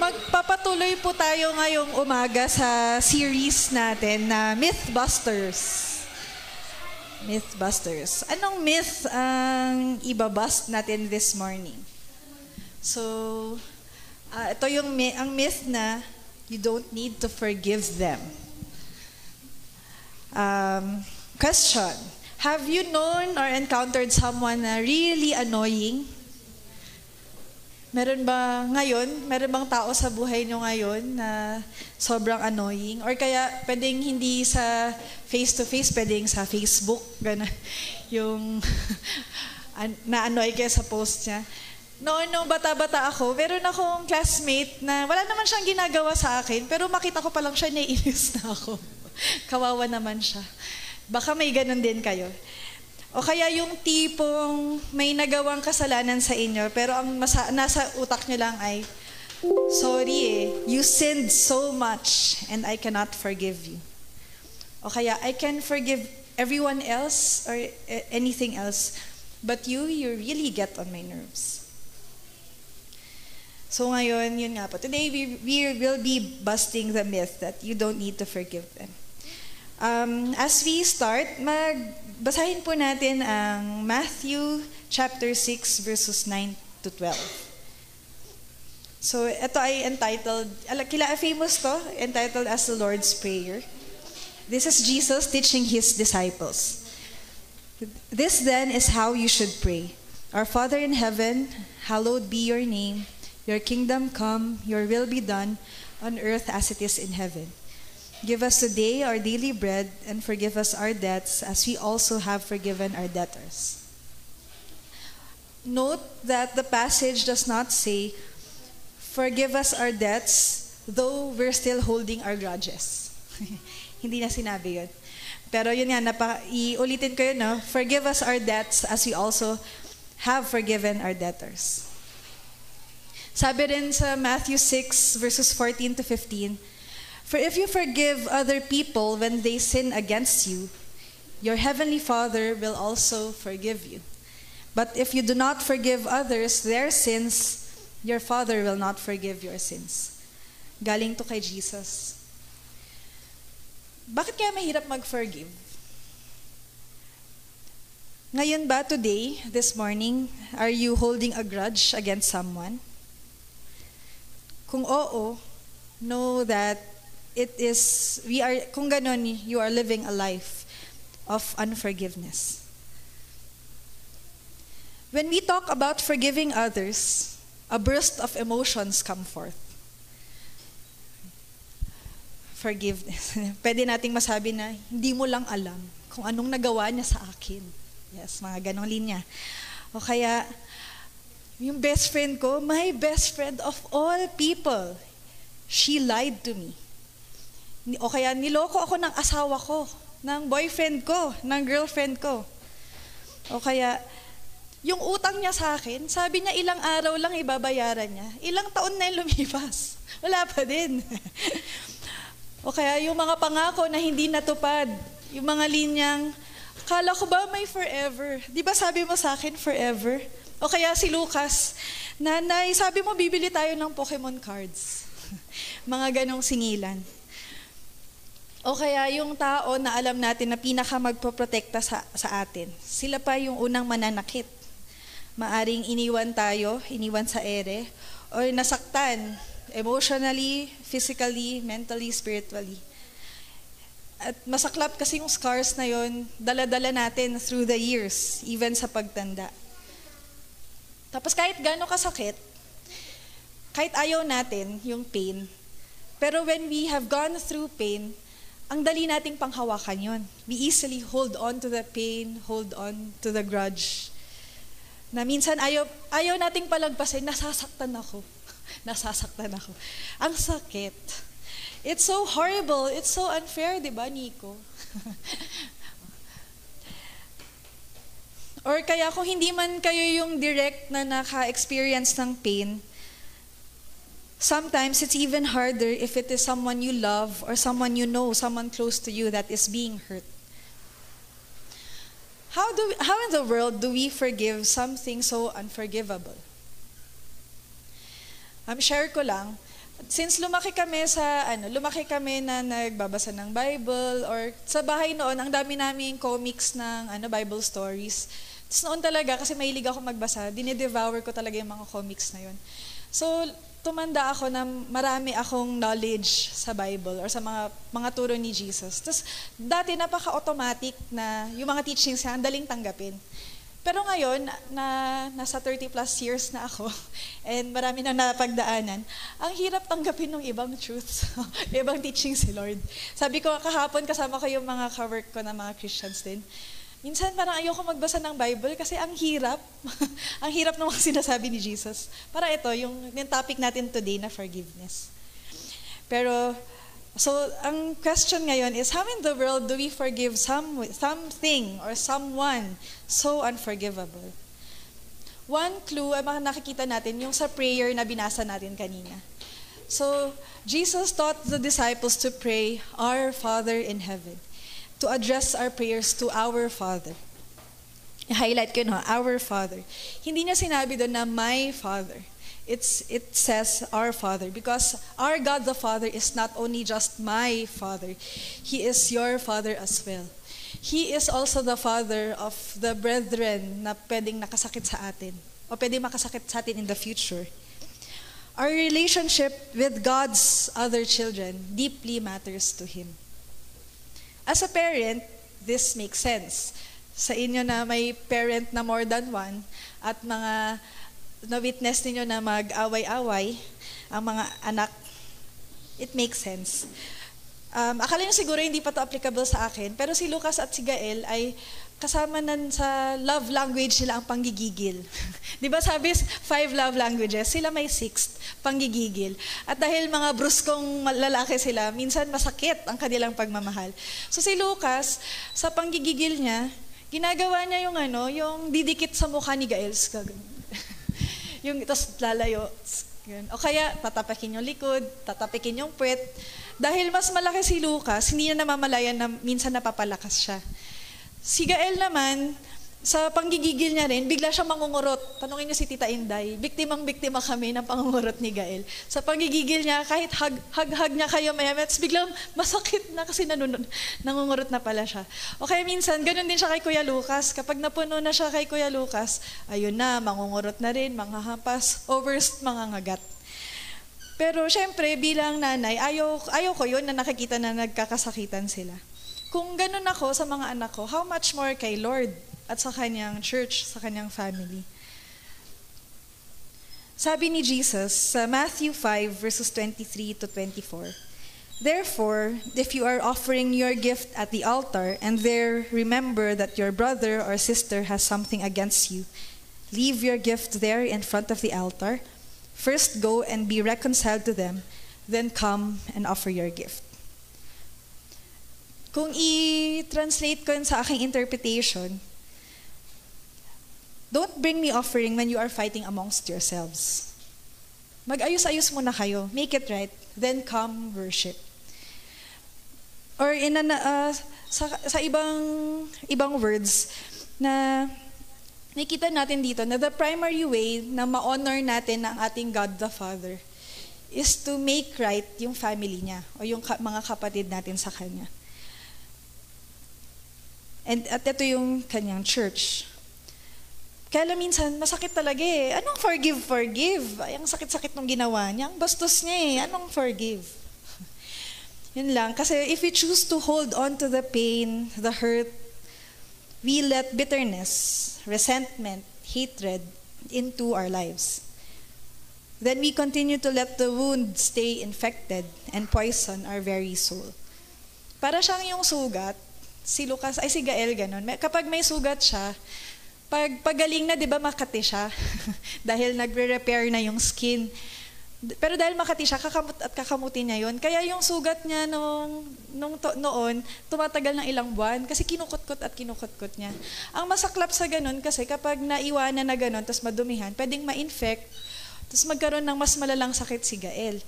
Magpapatuloy po tayo ngayong umaga sa series natin na Mythbusters. Mythbusters. Anong myth ang ibabust natin this morning? So, ito ang myth na you don't need to forgive them. Question. Have you known or encountered someone na really annoying? Meron bang tao sa buhay nyo ngayon na sobrang annoying? Or kaya pwedeng hindi sa face-to-face, pwedeng sa Facebook, gano'n, yung na-annoy kayo sa post niya. Noong bata-bata ako, meron akong classmate na wala naman siyang ginagawa sa akin, pero makita ko pa lang siya, naiinis na ako. Kawawa naman siya. Baka may ganun din kayo. O kaya yung tipong may nagawang kasalanan sa inyo, pero ang nasa utak nyo lang ay, sorry you sinned so much and I cannot forgive you. O kaya, I can forgive everyone else or anything else, but you really get on my nerves. So ngayon, yun nga po. Today, we will be busting the myth that you don't need to forgive them. As we start, basahin po natin ang Matthew chapter 6 verses 9 to 12. So ito ay entitled, famous to, entitled as the Lord's Prayer. This is Jesus teaching His disciples. This then is how you should pray. Our Father in heaven, hallowed be your name. Your kingdom come, your will be done on earth as it is in heaven. Give us today our daily bread, and forgive us our debts as we also have forgiven our debtors. Note that the passage does not say, forgive us our debts, though we're still holding our grudges. Hindi na sinabi yun. Pero yun nga, iulitin ko yun, no? Forgive us our debts as we also have forgiven our debtors. Sabi rin sa Matthew 6, verses 14 to 15, for if you forgive other people when they sin against you, your heavenly Father will also forgive you. But if you do not forgive others their sins, your Father will not forgive your sins. Galing to kay Jesus. Bakit kaya mahirap mag-forgive? Ngayon ba, today, this morning, are you holding a grudge against someone? Kung oo, know that kung ganon, you are living a life of unforgiveness. When we talk about forgiving others, a burst of emotions come forth. Forgiveness. Pwede nating masabi na, hindi mo lang alam kung anong nagawa niya sa akin. Yes, mga ganong linya. O kaya, yung best friend ko, my best friend of all people, she lied to me. O kaya niloko ako ng asawa ko, ng boyfriend ko, ng girlfriend ko. O kaya, yung utang niya sa akin, sabi niya ilang araw lang ibabayaran niya. Ilang taon na yung lumipas. Wala pa din. O kaya yung mga pangako na hindi natupad. Yung mga linyang, akala ko ba may forever? Di ba sabi mo sa akin forever? O kaya si Lucas, nanay, sabi mo bibili tayo ng Pokemon cards. Mga ganong singilan. O kaya yung tao na alam natin na pinaka magpoprotekta sa atin. Sila pa yung unang mananakit. Maaring iniwan sa ere, or nasaktan emotionally, physically, mentally, spiritually. At masaklap kasi yung scars na yon, dala-dala natin through the years, even sa pagtanda. Tapos kahit gaano kasakit, kahit ayaw natin yung pain, pero when we have gone through pain, ang dali nating panghawakan yon. We easily hold on to the pain, hold on to the grudge. Na minsan ayaw nating palagpasin, nasasaktan ako. Nasasaktan ako. Ang sakit. It's so horrible. It's so unfair, di ba, Nico? Or kaya kung hindi man kayo yung direct na naka-experience ng pain, sometimes it's even harder if it is someone you love or someone you know, someone close to you that is being hurt. How in the world do we forgive something so unforgivable? Share ko lang, Since lumaki kami na nagbabasa ng Bible, or sa bahay noon, ang dami naming comics ng Bible stories. Tapos noon talaga, kasi mahilig ako magbasa, dinedevour ko talaga yung mga comics na yun. So, tumanda ako na marami akong knowledge sa Bible or sa mga turo ni Jesus. Tapos, dati napaka-automatic na yung mga teachings niya, ang daling tanggapin. Pero ngayon, nasa 30 plus years na ako, and marami na napagdaanan, ang hirap tanggapin ng ibang truths, ibang teachings si Lord. Sabi ko, kahapon kasama ko yung mga ka-work ko na mga Christians din. Minsan parang ayoko magbasa ng Bible kasi ang hirap. Ang hirap ng mga sinasabi ni Jesus. Para ito, yung topic natin today na forgiveness. Pero, so, ang question ngayon is, how in the world do we forgive something or someone so unforgivable? One clue ay nakikita natin yung sa prayer na binasa natin kanina. So, Jesus taught the disciples to pray, Our Father in heaven, to address our prayers to our Father. I-highlight ko, our Father. Hindi niya sinabi doon na my Father. It says our Father, because our God the Father is not only just my Father, He is your Father as well. He is also the Father of the brethren na pwedeng nakasakit sa atin o pwedeng makasakit sa atin in the future. Our relationship with God's other children deeply matters to Him. As a parent, this makes sense. Sa inyo na may parent na more than one at mga na-witness ninyo na mag-away-away ang mga anak, it makes sense. Akala nyo siguro hindi pa to applicable sa akin, pero si Lucas at si Gael ay kasama na sa love language nila ang panggigigil. Di ba sabi, 5 love languages, sila may 6th, panggigigil. At dahil mga bruskong lalaki sila, minsan masakit ang kanilang pagmamahal. So si Lucas, sa panggigigil niya, ginagawa niya yung didikit sa mukha ni Gael. Yung tapos lalayo. O kaya, tatapakin yung likod, tatapikin yung puwet. Dahil mas malaki si Lucas, hindi niya namamalayan na minsan napapalakas siya. Si Gael naman, sa panggigigil niya rin, bigla siyang mangungurot. Tanungin niyo si Tita Inday, biktimang-biktima kami ng pangungurot ni Gael. Sa panggigigil niya, kahit hug niya kayo maya-maya, biglang masakit na kasi nangungurot na pala siya. O kaya minsan, ganun din siya kay Kuya Lucas. Kapag napuno na siya kay Kuya Lucas, ayun na, mangungurot na rin, manghahampas, mangangagat. Pero syempre, bilang nanay, ayaw ko yun na nakikita na nagkakasakitan sila. Kung ganun ako sa mga anak ko, how much more kay Lord at sa kanyang church, sa kanyang family? Sabi ni Jesus sa Matthew 5 verses 23 to 24, Therefore, if you are offering your gift at the altar and there remember that your brother or sister has something against you, leave your gift there in front of the altar. First go and be reconciled to them, then come and offer your gift. Kung i-translate ko yun sa aking interpretation, don't bring me offering when you are fighting amongst yourselves. Mag-ayos-ayos muna kayo. Make it right. Then come worship. Or sa ibang words na nakita natin dito na the primary way na ma-honor natin ang ating God the Father is to make right yung family niya o yung mga kapatid natin sa Kanya. At ito yung kanyang church. Kaya minsan, masakit talaga eh. Anong forgive? Ay, ang sakit-sakit ng ginawa niya. Ang bastos niya eh. Anong forgive? Yun lang. Kasi if we choose to hold on to the pain, the hurt, we let bitterness, resentment, hatred into our lives. Then we continue to let the wound stay infected and poison our very soul. Para siyang yung sugat, si Gael ganun. Kapag may sugat siya, pagaling na, di ba, makati siya. Dahil nagre-repair na yung skin. Pero dahil makati siya, kakamutin niya yun. Kaya yung sugat niya noon, tumatagal ng ilang buwan kasi kinukutkot niya. Ang masaklap sa ganun kasi kapag naiwanan na ganun, tapos madumihan, pwedeng ma-infect, tapos magkaroon ng mas malalang sakit si Gael.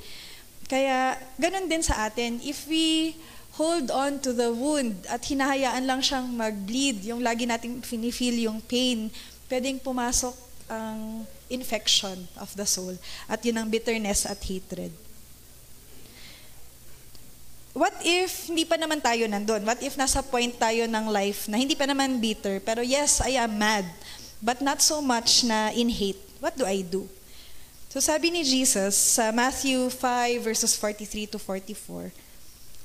Kaya ganun din sa atin. If we hold on to the wound at hinahayaan lang siyang mag-bleed, yung lagi nating feel yung pain, pwedeng pumasok ang infection of the soul at yun ang bitterness at hatred. what if hindi pa naman tayo nandun? What if nasa point tayo ng life na hindi pa naman bitter, pero yes, I am mad, but not so much na in hate. What do I do? So sabi ni Jesus sa Matthew 5 verses 43 to 44,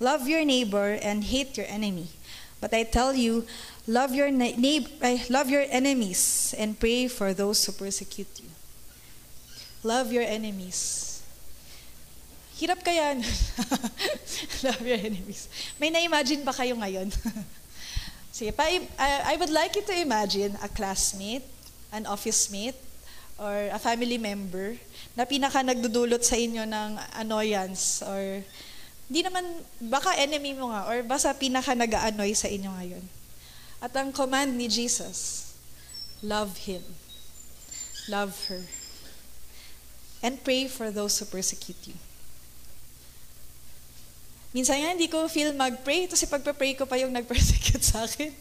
love your neighbor and hate your enemy. But I tell you, love your enemies and pray for those who persecute you. Love your enemies. Hirap kaya. Love your enemies. May na-imagine ba kayo ngayon? Sige, I would like you to imagine a classmate, an office mate, or a family member na pinaka nagdudulot sa inyo ng annoyance or di naman, baka enemy mo nga or basta pinaka nag-aanoy sa inyo ngayon. At ang command ni Jesus, love him, love her, and pray for those who persecute you. Minsan nga, hindi ko feel mag-pray. Kasi pagpa-pray ko pa yung nag-persecute sa akin.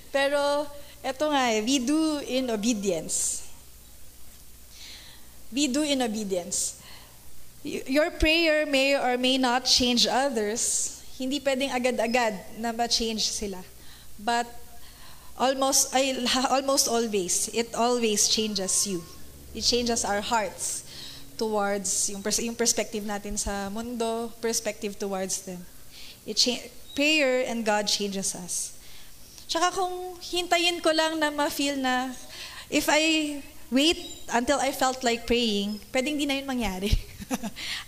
Pero, eto nga we do in obedience. We do in obedience. Your prayer may or may not change others. Hindi pwedeng agad-agad na ma-change sila. But, almost always, it always changes you. It changes our hearts towards yung perspective natin sa mundo, perspective towards them. Prayer and God changes us. Tsaka kung hintayin ko lang na ma-feel na if I wait until I felt like praying, pwedeng di na yun mangyari.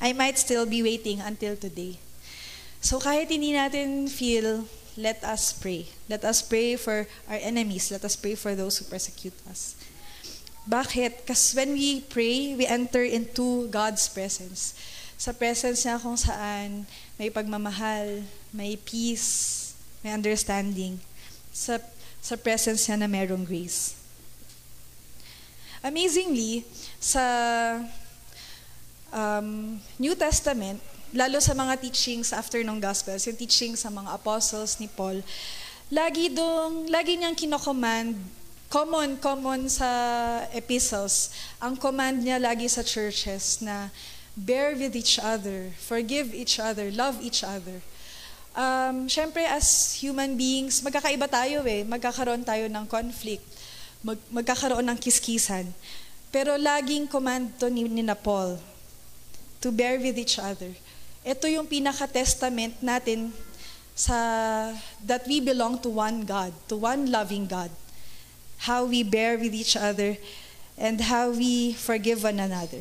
I might still be waiting until today. So kahit hindi natin feel, let us pray. Let us pray for our enemies. Let us pray for those who persecute us. Bakit? Kasi when we pray, we enter into God's presence. Sa presence niya kung saan may pagmamahal, may peace, may understanding. Sa presence niya na merong grace. Amazingly, sa New Testament, lalo sa mga teachings after ng Gospels, yung teachings sa mga apostles ni Paul, lagi niyang kinocommand, common sa epistles, ang command niya lagi sa churches na bear with each other, forgive each other, love each other. Syempre as human beings, magkakaiba tayo magkakaroon tayo ng conflict, magkakaroon ng kiskisan. Pero laging command to ni Paul, to bear with each other. Ito yung pinaka-testament natin that we belong to one God, to one loving God. How we bear with each other and how we forgive one another.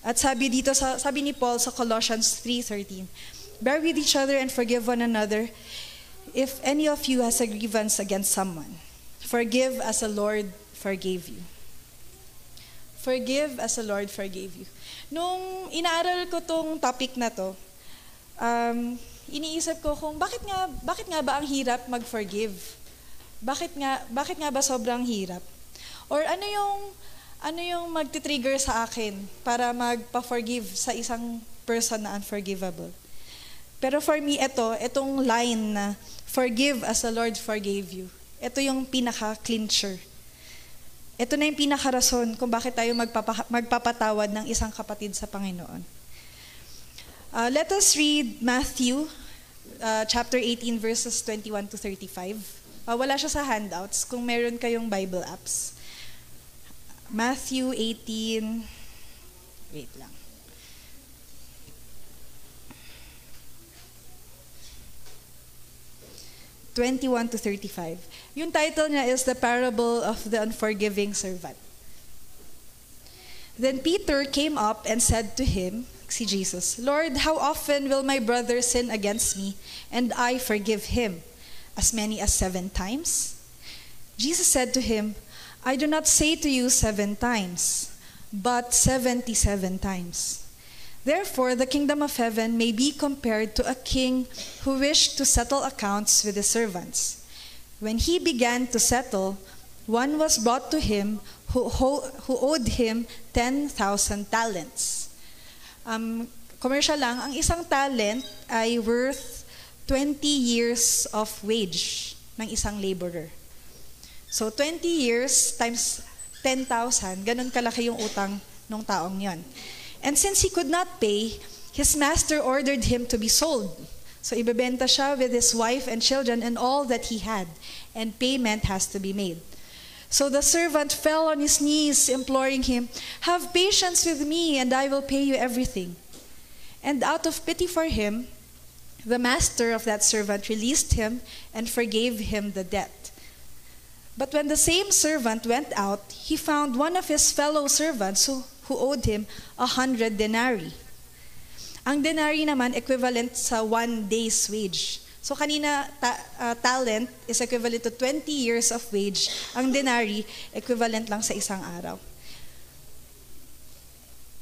At sabi ni Paul sa Colossians 3:13, bear with each other and forgive one another if any of you has a grievance against someone. Forgive as the Lord forgave you. Forgive as the Lord forgave you. Nung inaaral ko tong topic na to, iniisip ko kung bakit nga ba ang hirap mag-forgive? Bakit nga ba sobrang hirap? Or ano yung magti-trigger sa akin para magpa-forgive sa isang person na unforgivable? Pero for me, itong line na, forgive as the Lord forgave you. Ito yung pinaka-clincher. Ito na yung pinaka-rason kung bakit tayo magpapatawad ng isang kapatid sa Panginoon. Let us read Matthew chapter 18 verses 21 to 35. Wala siya sa handouts kung meron kayong Bible apps. Matthew 18, wait lang. (21 to 35). Yung title niya is The Parable of the Unforgiving Servant. Then Peter came up and said to him, si Jesus, Lord, how often will my brother sin against me and I forgive him? As many as 7 times? Jesus said to him, I do not say to you 7 times, but 77 times. Therefore, the kingdom of heaven may be compared to a king who wished to settle accounts with his servants. When he began to settle, one was brought to him who owed him 10,000 talents. Commercial lang, ang isang talent ay worth 20 years of wage ng isang laborer. So 20 years times 10,000, ganun kalaki yung utang ng taong yon. And since he could not pay, his master ordered him to be sold. So ibebenta siya with his wife and children and all that he had, and payment has to be made. So the servant fell on his knees, imploring him, "Have patience with me, and I will pay you everything." And out of pity for him, the master of that servant released him and forgave him the debt. But when the same servant went out, he found one of his fellow servants who owed him 100 denarii. Ang denarii naman equivalent sa 1 day's wage. So kanina, talent is equivalent to 20 years of wage. Ang denarii, equivalent lang sa isang araw.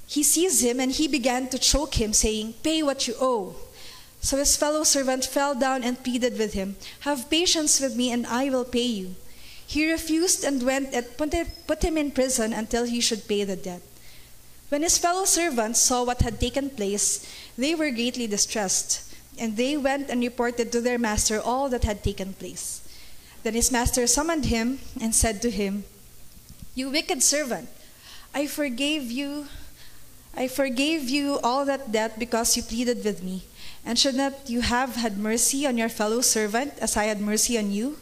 He seized him and he began to choke him, saying, "Pay what you owe." So his fellow servant fell down and pleaded with him, "Have patience with me and I will pay you." He refused and went and put him in prison until he should pay the debt. When his fellow servants saw what had taken place, they were greatly distressed, and they went and reported to their master all that had taken place. Then his master summoned him and said to him, "You wicked servant, I forgave you all that debt because you pleaded with me. And should not you have had mercy on your fellow servant as I had mercy on you?"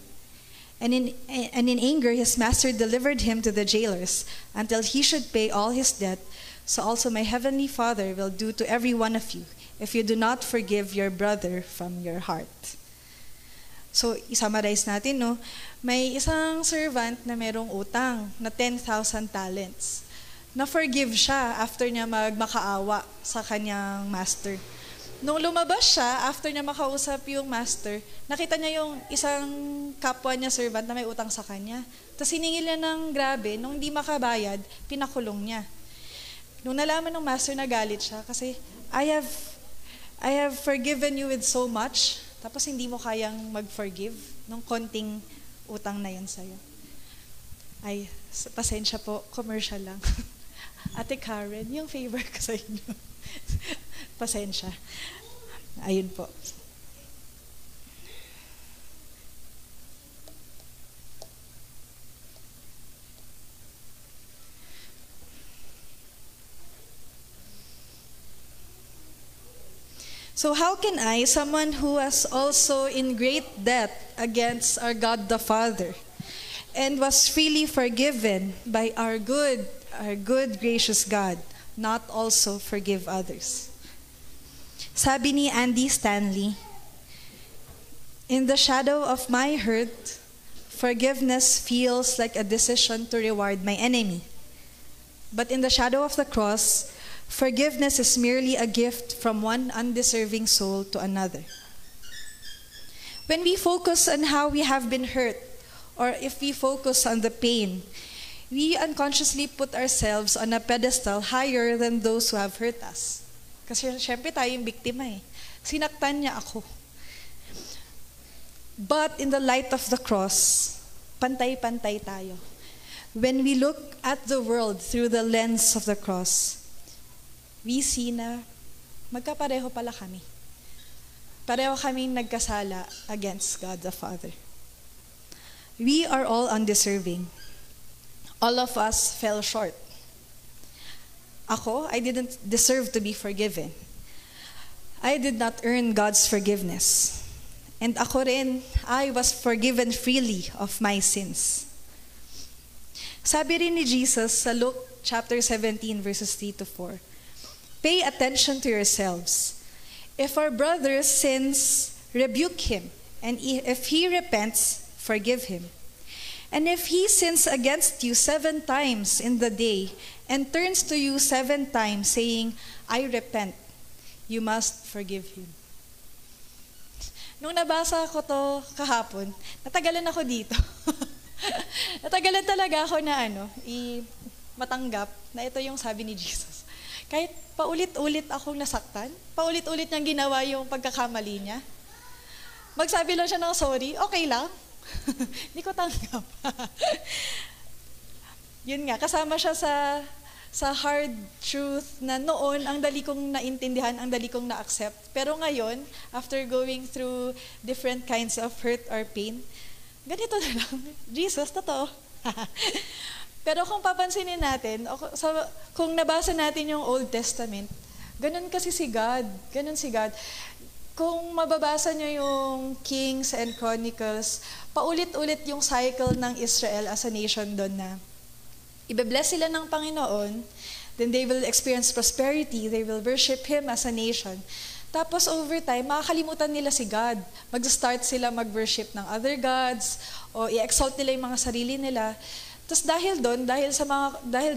And in anger his master delivered him to the jailers until he should pay all his debt. So also my heavenly Father will do to every one of you if you do not forgive your brother from your heart. So, isummarize natin, no? May isang servant na merong utang na 10,000 talents. Na-forgive siya after niya magmakaawa sa kanyang master. Nung lumabas siya, after niya makausap yung master, nakita niya yung isang kapwa niya servant na may utang sa kanya. Tapos hiningil niya ng grabe, nung hindi makabayad, pinakulong niya. Nung nalaman ng master, nagalit siya kasi, I have forgiven you with so much, tapos hindi mo kayang mag-forgive nung konting utang na yun sa'yo. Ay, pasensya po, commercial lang. Ate Karen, yung favor ko sa inyo. Pasensya. Ayun po. So how can I, someone who was also in great debt against our God the Father and was freely forgiven by our good, gracious God, not also forgive others? Sabi ni Andy Stanley, "In the shadow of my hurt, forgiveness feels like a decision to reward my enemy. But in the shadow of the cross, forgiveness is merely a gift from one undeserving soul to another." When we focus on how we have been hurt, or if we focus on the pain, we unconsciously put ourselves on a pedestal higher than those who have hurt us. Kasi syempre tayo yung biktima eh. Sinaktan niya ako. But in the light of the cross, pantay-pantay tayo. When we look at the world through the lens of the cross, we see na magkapareho pala kami. Pareho kaming nagkasala against God the Father. We are all undeserving. All of us fell short. Ako, I didn't deserve to be forgiven. I did not earn God's forgiveness. And ako rin, I was forgiven freely of my sins. Sabi rin ni Jesus sa Luke chapter 17 verses 3 to 4, "Pay attention to yourselves. If our brother sins, rebuke him, and if he repents, forgive him. And if he sins against you 7 times in the day and turns to you 7 times saying, 'I repent,' you must forgive him." Nung nabasa ko to kahapon, natagalan ako dito. Natagalan talaga ako na matanggap na ito yung sabi ni Jesus. Kahit paulit-ulit akong nasaktan, paulit-ulit niyang ginawa yung pagkakamali niya, magsabi lang siya ng sorry, okay lang. Hindi ko tanggap. Yun nga, kasama siya sa hard truth na noon, ang dali kong naintindihan, ang dali kong na-accept. Pero ngayon, after going through different kinds of hurt or pain, ganito na lang, Jesus, totoo. Pero kung papansinin natin, kung nabasa natin yung Old Testament, Ganun kasi si God. Ganun si God. Kung mababasa niyo yung Kings and Chronicles, paulit-ulit yung cycle ng Israel as a nation doon na ibe-bless sila ng Panginoon, then they will experience prosperity, they will worship Him as a nation. Tapos over time, makakalimutan nila si God. Mag-start sila mag-worship ng other gods, o i-exalt nila yung mga sarili nila. Tapos dahil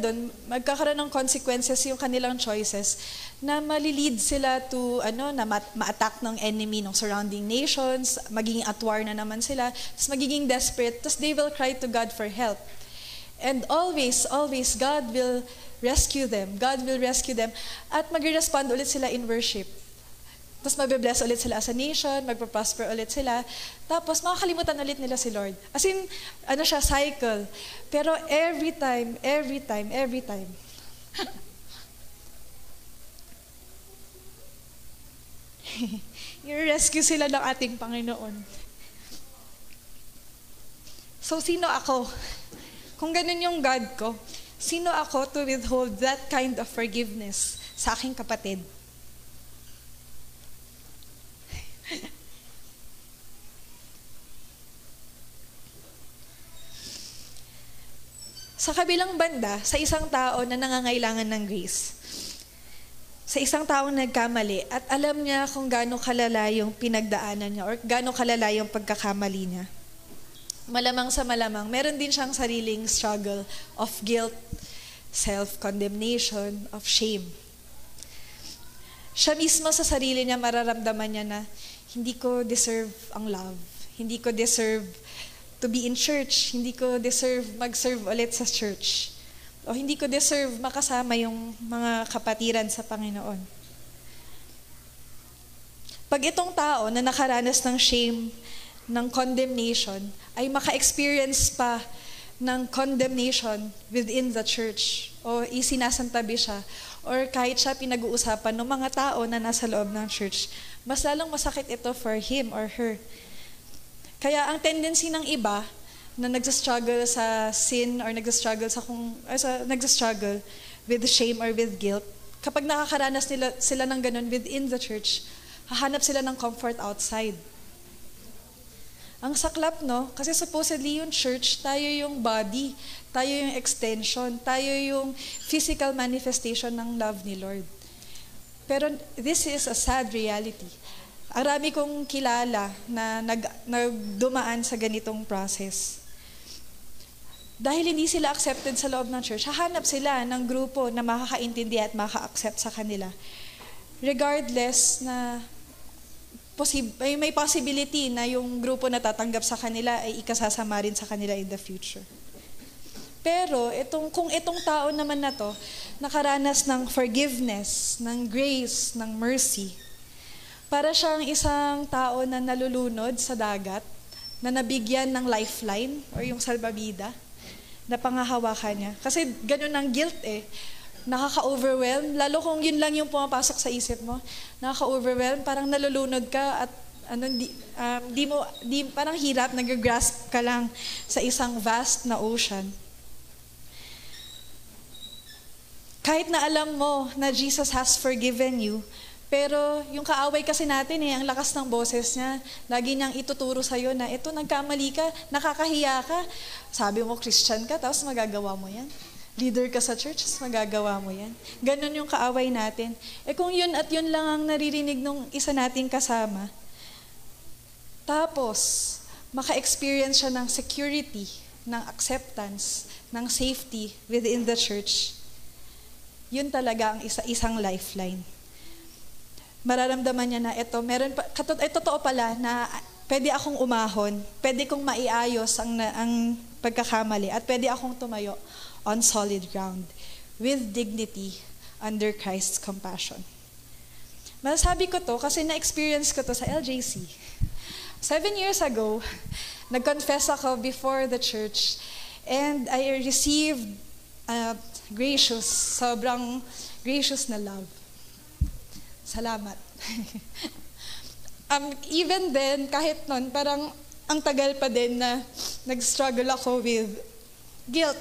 doon, magkakaroon ng consequences yung kanilang choices na malilid sila to na ma-attack ng enemy ng surrounding nations, magiging at war na naman sila, tapos magiging desperate, tapos they will cry to God for help. And always, God will rescue them. God will rescue them. At mag-respond ulit sila in worship. Tapos mabe-bless ulit sila as a nation, magpa-prosper ulit sila. Tapos makakalimutan ulit nila si Lord. As in, cycle. Pero every time, i-rescue sila ng ating Panginoon. So, sino ako? Kung ganun yung God ko, sino ako to withhold that kind of forgiveness sa aking kapatid? Sa kabilang banda, sa isang tao na nangangailangan ng grace, sa isang taong nagkamali at alam niya kung gaano kalala yung pinagdaanan niya or gaano kalala yung pagkakamali niya, malamang sa malamang, meron din siyang sariling struggle of guilt, self-condemnation, of shame. Siya mismo sa sarili niya mararamdaman niya na hindi ko deserve ang love. Hindi ko deserve to be in church. Hindi ko deserve mag-serve ulit sa church. O hindi ko deserve makasama yung mga kapatiran sa Panginoon. Pag itong tao na nakaranas ng shame, ng condemnation, ay maka-experience pa ng condemnation within the church o isinasantabi siya or kahit siya pinag-uusapan ng mga tao na nasa loob ng church, mas lalong masakit ito for him or her. Kaya ang tendency ng iba na nagsastruggle sa sin or nagsastruggle with shame or with guilt, kapag nakakaranas sila ng ganun within the church, hahanap sila ng comfort outside. Ang saklap, no? Kasi supposedly yung church, tayo yung body, tayo yung extension, tayo yung physical manifestation ng love ni Lord. Pero this is a sad reality. Arami kong kilala na nagdumaan sa ganitong process. Dahil hindi sila accepted sa loob ng church, hahanap sila ng grupo na makakaintindi at makaka-accept sa kanila. Regardless na may possibility na yung grupo na tatanggap sa kanila ay ikasasama rin sa kanila in the future. Pero kung itong tao naman na to, nakaranas ng forgiveness, ng grace, ng mercy, para siyang isang tao na nalulunod sa dagat, na nabigyan ng lifeline or yung salbabida, na pangahawakan niya. Kasi ganun ang guilt nakaka-overwhelm, lalo kung yun lang yung pumapasok sa isip mo, nakaka-overwhelm, parang nalulunod ka at parang hirap, nag-grasp ka lang sa isang vast na ocean. Kahit na alam mo na Jesus has forgiven you, pero yung kaaway kasi natin ang lakas ng boses niya, lagi niyang ituturo sa'yo na ito, nagkamali ka, nakakahiya ka, sabi mo Christian ka, tapos magagawa mo yan. Leader ka sa church, magagawa mo yan. Ganon yung kaaway natin. Kung yun at yun lang ang naririnig nung isa nating kasama, tapos, maka-experience siya ng security, ng acceptance, ng safety within the church, yun talaga ang isang lifeline. Mararamdaman niya na totoo pala na pwede akong umahon, pwede kong maiayos ang pagkakamali, at pwede akong tumayo on solid ground, with dignity, under Christ's compassion. Masasabi ko to kasi na-experience ko to sa LJC. 7 years ago, nag-confess ako before the church, and I received sobrang gracious na love. Salamat. Even then, kahit nun, parang ang tagal pa din na nag-struggle ako with guilt,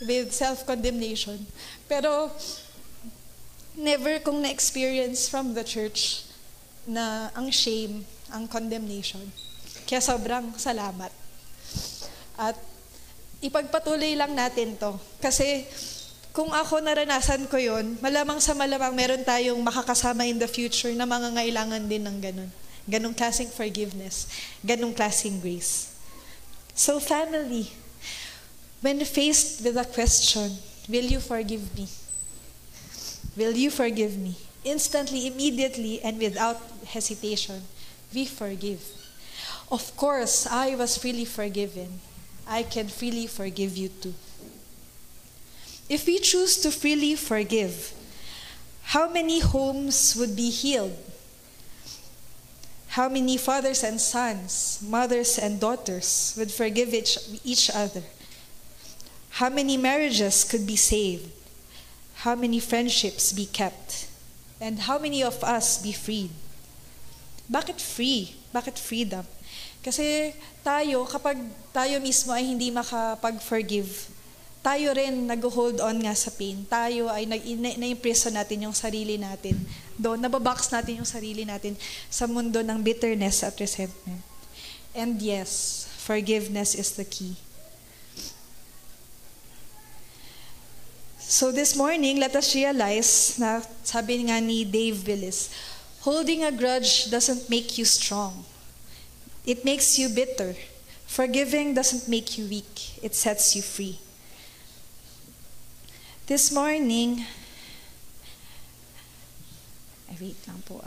with self-condemnation. Pero never kong na-experience from the church na ang shame, ang condemnation. Kaya sobrang salamat. At ipagpatuloy lang natin to. Kasi kung ako naranasan ko yon, malamang sa malamang meron tayong makakasama in the future na mangangailangan din ng ganun. Ganong klaseng forgiveness. Ganong klaseng grace. So family, when faced with a question, will you forgive me? Will you forgive me? Instantly, immediately, and without hesitation, we forgive. Of course, I was freely forgiven. I can freely forgive you too. If we choose to freely forgive, how many homes would be healed? How many fathers and sons, mothers and daughters would forgive each other? How many marriages could be saved? How many friendships be kept? And how many of us be freed? Bakit free? Bakit freedom? Kasi tayo, kapag tayo mismo ay hindi makapag-forgive, tayo rin nag-hold on nga sa pain. Tayo ay na-imprison natin yung sarili natin. Doon, nababox natin yung sarili natin sa mundo ng bitterness at resentment. And yes, forgiveness is the key. So this morning, let us realize na sabi nga ni Dave Willis, holding a grudge doesn't make you strong. It makes you bitter. Forgiving doesn't make you weak. It sets you free. This morning, wait lang po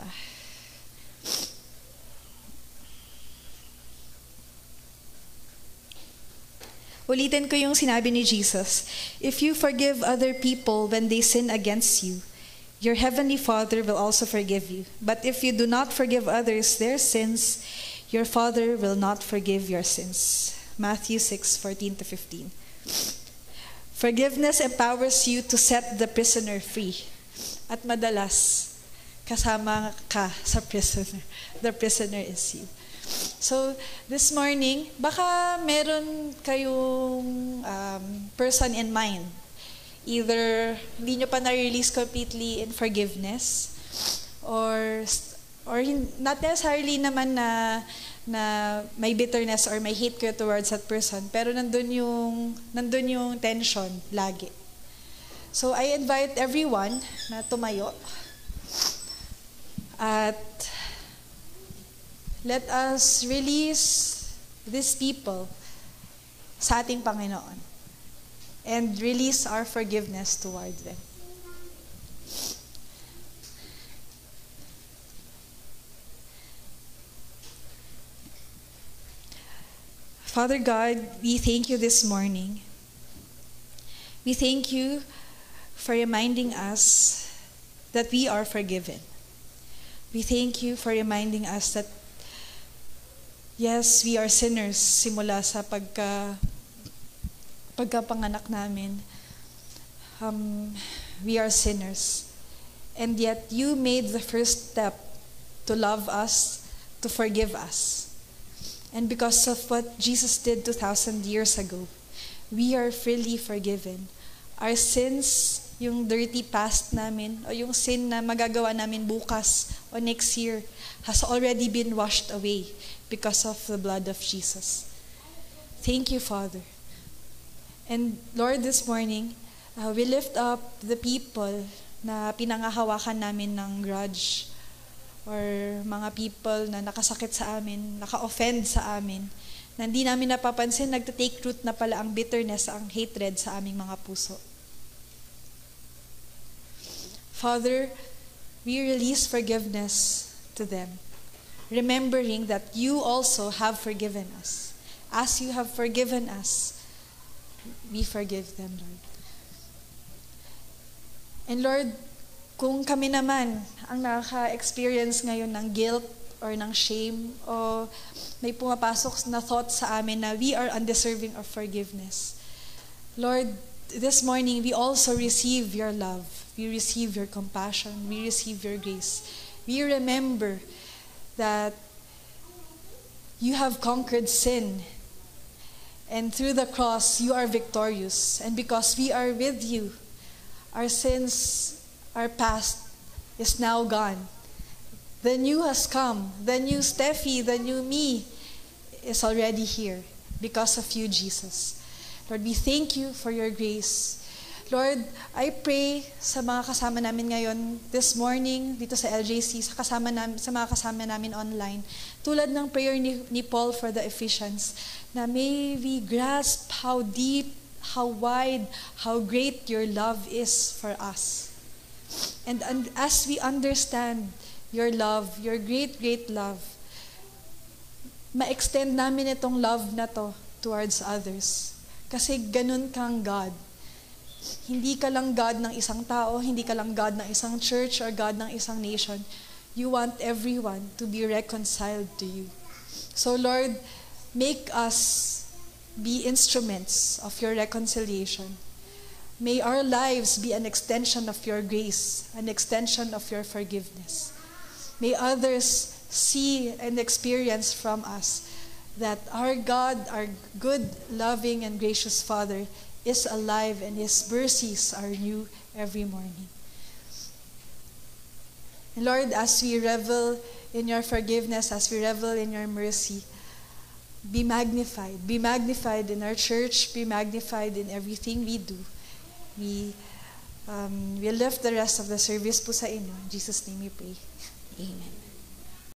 Ulitin ko yung sinabi ni Jesus, if you forgive other people when they sin against you, your heavenly Father will also forgive you. But if you do not forgive others their sins, your Father will not forgive your sins. Matthew 6:14-15. Forgiveness empowers you to set the prisoner free. At madalas, kasama ka sa prisoner. The prisoner is you. So, this morning, baka meron kayong person in mind. Either hindi nyo pa na-release completely in forgiveness, or not necessarily naman na may bitterness or may hate kayo towards that person, pero nandun yung tension lagi. So, I invite everyone na tumayo at let us release these people sa ating Panginoon and release our forgiveness toward them. Father God, we thank you this morning. We thank you for reminding us that we are forgiven. We thank you for reminding us that yes, we are sinners simula sa pagkapanganak namin. We are sinners. And yet, you made the first step to love us, to forgive us. And because of what Jesus did 2,000 years ago, we are freely forgiven. Our sins, yung dirty past namin, o yung sin na magagawa namin bukas o next year, has already been washed away because of the blood of Jesus. Thank you, Father. And Lord, this morning, we lift up the people na pinangahawakan namin ng grudge, or mga people na nakasakit sa amin, naka-offend sa amin, na hindi namin napapansin, nagta-take root na pala ang bitterness, ang hatred sa aming mga puso. Father, we release forgiveness to them, remembering that you also have forgiven us. As you have forgiven us, we forgive them, Lord. And Lord, kung kami naman ang nakaka-experience ngayon ng guilt or ng shame, o may pumapasok na thought sa amin na we are undeserving of forgiveness, Lord, this morning we also receive your love. We receive your compassion. We receive your grace. We remember that you have conquered sin. And through the cross, you are victorious. And because we are with you, our sins are past is now gone. The new has come. The new Steffi, the new me is already here because of you, Jesus. Lord, we thank you for your grace. Lord, I pray sa mga kasama namin ngayon this morning dito sa LJC, sa mga kasama namin online, tulad ng prayer ni Paul for the Ephesians, na may we grasp how deep, how wide, how great your love is for us. And as we understand your love, your great, great love, ma-extend namin itong love na to towards others. Kasi ganun kang God. Hindi ka lang God ng isang tao, hindi ka lang God ng isang church or God ng isang nation. You want everyone to be reconciled to you. So Lord, make us be instruments of your reconciliation. May our lives be an extension of your grace, an extension of your forgiveness. May others see and experience from us that our God, our good, loving, and gracious Father is alive and His mercies are new every morning. And Lord, as we revel in your forgiveness, as we revel in your mercy, be magnified. Be magnified in our church. Be magnified in everything we do. We lift the rest of the service po sa inyo. In Jesus' name we pray. Amen.